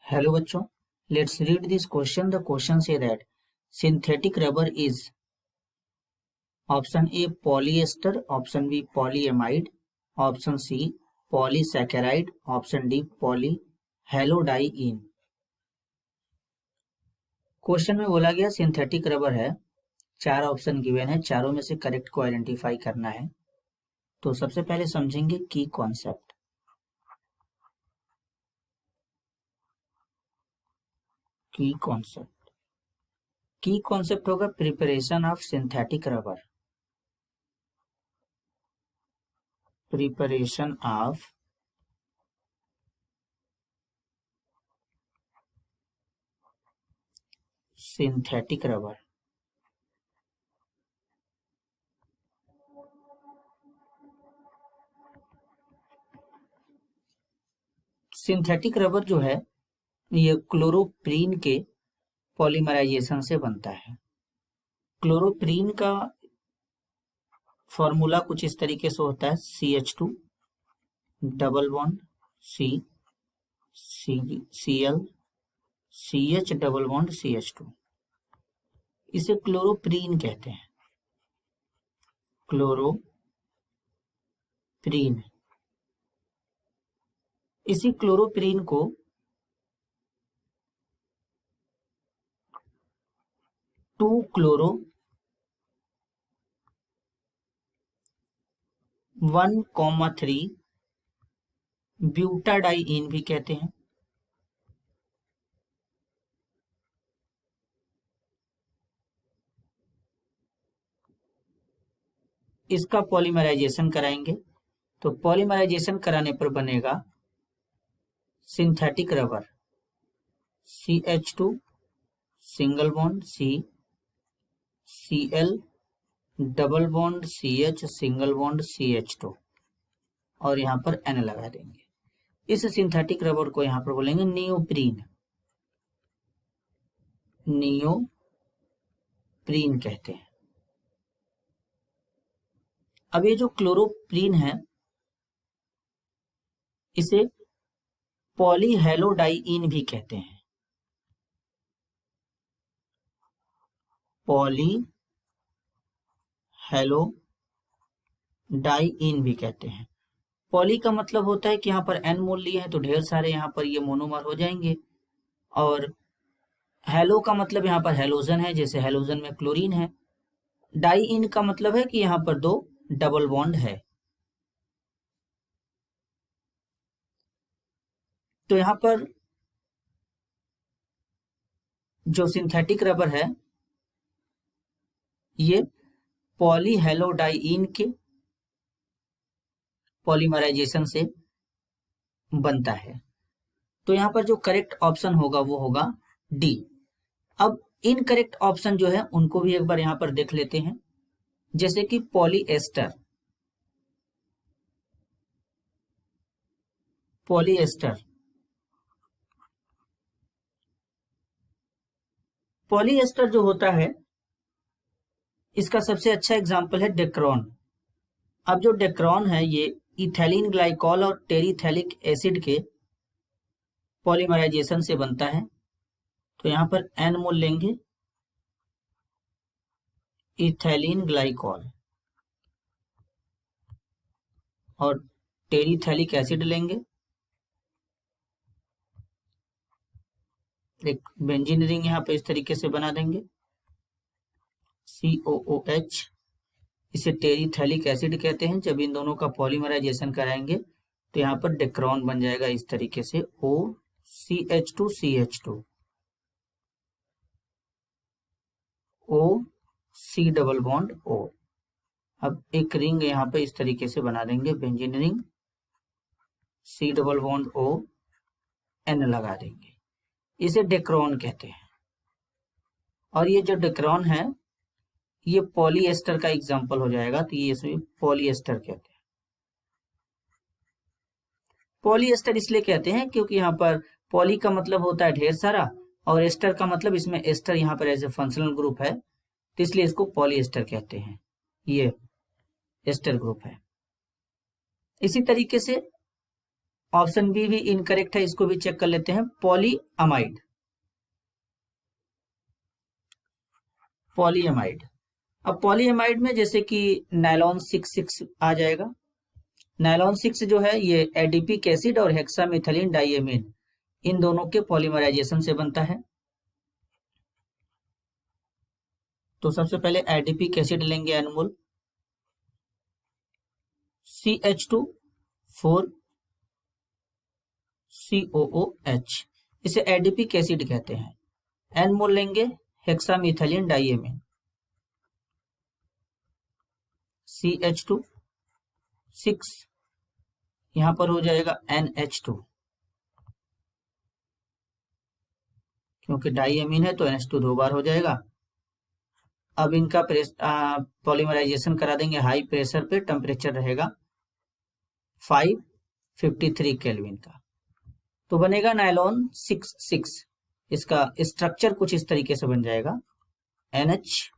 Hello बच्चों, let's read this question. The question say that synthetic rubber is option A polyester, option B polyamide, option C polysaccharide, option D polyhalodine. Question में बोला गया synthetic rubber है, चार option given है, चारों में से करेक्ट को आइडेंटिफाई करना है। तो सबसे पहले समझेंगे की कॉन्सेप्ट। की कॉन्सेप्ट होगा preparation of synthetic rubber. Preparation of synthetic rubber. Synthetic rubber जो है ये क्लोरोप्रीन के पॉलीमराइजेशन से बनता है। क्लोरोप्रीन का फॉर्मूला कुछ इस तरीके से होता है CH2 double bond Cl CH double bond CH2। इसे क्लोरोप्रीन कहते हैं। क्लोरोप्रीन, इसी क्लोरोप्रीन को 2-क्लोरो 1,3 ब्यूटाडाइइन भी कहते हैं। इसका पॉलीमराइजेशन कराएंगे तो पॉलीमराइजेशन कराने पर बनेगा synthetic rubber. CH2 single bond Cl double bond CH single bond CH2 और यहाँ पर N लगा देंगे। इस सिंथेटिक रबर को यहाँ पर बोलेंगे नियोप्रीन। नियोप्रीन कहते हैं। अब ये जो क्लोरोप्रीन है इसे पॉलीहेलोडाइइन भी कहते हैं। पॉलीहेलोडाइइन भी कहते हैं। पॉली का मतलब होता है कि यहाँ पर N मोल लिए हैं तो ढेर सारे यहाँ पर ये मोनोमर हो जाएंगे, और हेलो का मतलब यहाँ पर हेलोजन है, जैसे हेलोजन में क्लोरीन है। डाइइन का मतलब है कि यहाँ पर 2 डबल बॉन्ड है। तो यहाँ पर जो सिंथेटिक रबर है ये पॉलीहेलोडाइइन के पॉलीमराइजेशन से बनता है। तो यहाँ पर जो करेक्ट ऑप्शन होगा वो होगा डी। अब इनकरेक्ट ऑप्शन जो है उनको भी एक बार यहाँ पर देख लेते हैं, जैसे कि पॉलीएस्टर। पॉलीएस्टर जो होता है इसका सबसे अच्छा एग्जाम्पल है डेक्रोन। अब जो डेक्रोन है ये इथैलीन ग्लाइकॉल और टेरिथैलिक एसिड के पॉलीमराइजेशन से बनता है। तो यहाँ पर N मोल लेंगे इथैलीन ग्लाइकॉल और टेरिथैलिक एसिड लेंगे। एक बेंजीन रिंग यहाँ पे इस तरीके से बना देंगे COOH। इसे टेरिथैलिक एसिड कहते हैं। जब इन दोनों का पॉलीमराइजेशन कराएंगे तो यहाँ पर डेक्रोन बन जाएगा इस तरीके से OCH2 CH2 OC double bond O। अब एक रिंग यहाँ पे इस तरीके से बना देंगे benzene ring, C double bond O N लगा देंगे। इसे डेक्रोन कहते हैं। और ये जो डेक्रोन है ये पॉलीएस्टर का एग्जाम्पल हो जाएगा, तो ये इसमें पॉलीएस्टर कहते हैं। पॉलीएस्टर इसलिए कहते हैं क्योंकि यहाँ पर पॉली का मतलब होता है ढेर सारा और एस्टर का मतलब इसमें एस्टर यहाँ पर एज ए फंक्शनल ग्रुप है, तो इसलिए इसको पॉलीएस्टर कहते हैं। ये एस्टर ग्रुप है। इसी तरीके से ऑप्शन बी भी इनकरेक्ट है, इसको भी चेक कर लेते हैं। Polyamide, polyamide. अब पॉलीअमाइड में जैसे कि नायलॉन 6 आ जाएगा। नायलॉन 6 जो है ये एडिपिक एसिड और हेक्सामिथिलीन डाइएमीन इन दोनों के पॉलीमराइजेशन से बनता है। तो सबसे पहले एडिपिक एसिड लेंगे एनमोल, CH2 4 COOH, इसे एडिपिक एसिड कहते हैं। एनमोल लेंगे हेक्सामिथिलीन डाइएमीन, CH2 6, यहां पर हो जाएगा NH2, क्योंकि डाइएमीन है तो NH2 दो बार हो जाएगा। अब इनका पॉलीमराइजेशन करा देंगे हाई प्रेशर पे, टेम्परेचर रहेगा 553 केल्विन का, तो बनेगा नायलॉन 6। इसका स्ट्रक्चर कुछ इस तरीके से बन जाएगा। NH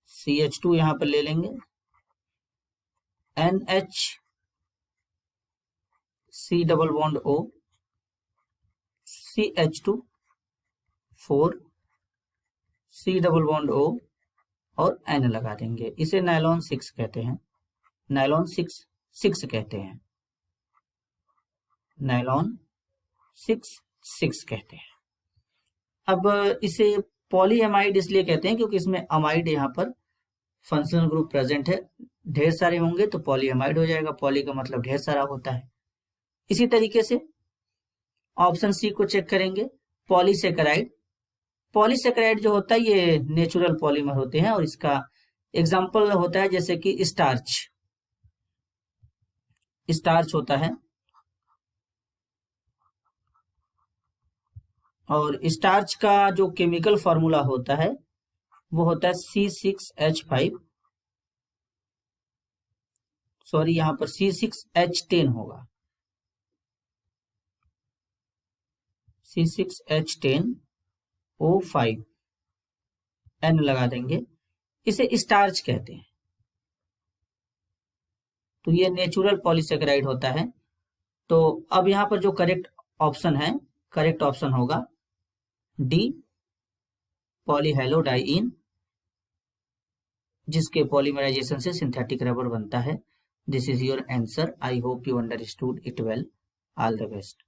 CH2 यहां पर ले लेंगे, NH C double bond O CH2 4 C double bond O और N लगा देंगे। इसे नायलॉन 6 कहते हैं, नायलॉन 6 कहते हैं, नायलॉन 6 कहते हैं। अब इसे पॉलीएमाइड इसलिए कहते हैं क्योंकि इसमें अमाइड यहाँ पर फंक्शनल ग्रुप प्रेजेंट है। ढेर सारे होंगे तो पॉलीएमाइड हो जाएगा, पॉली का मतलब ढेर सारा होता है। इसी तरीके से ऑप्शन सी को चेक करेंगे, पॉलीसेकेराइड। पॉलीसेकेराइड जो होता है ये नेचुरल पॉलीमर होते हैं और इसका एग्जाम्पल होता है जैसे कि स्टार्च, स्टार्च होता है, और स्टार्च का जो केमिकल फॉर्मूला होता है वो होता है C6H5, सॉरी यहां पर C6H10 होगा, C6H10O5, N लगा देंगे। इसे स्टार्च कहते हैं, तो ये नेचुरल पॉलीसेकेराइड होता है। तो अब यहां पर जो करेक्ट ऑप्शन है, करेक्ट ऑप्शन होगा डी, पॉलीहेलोडाइइन, जिसके पॉलीमराइजेशन से सिंथेटिक रबर बनता है। This is your answer. I hope you understood it well. All the best.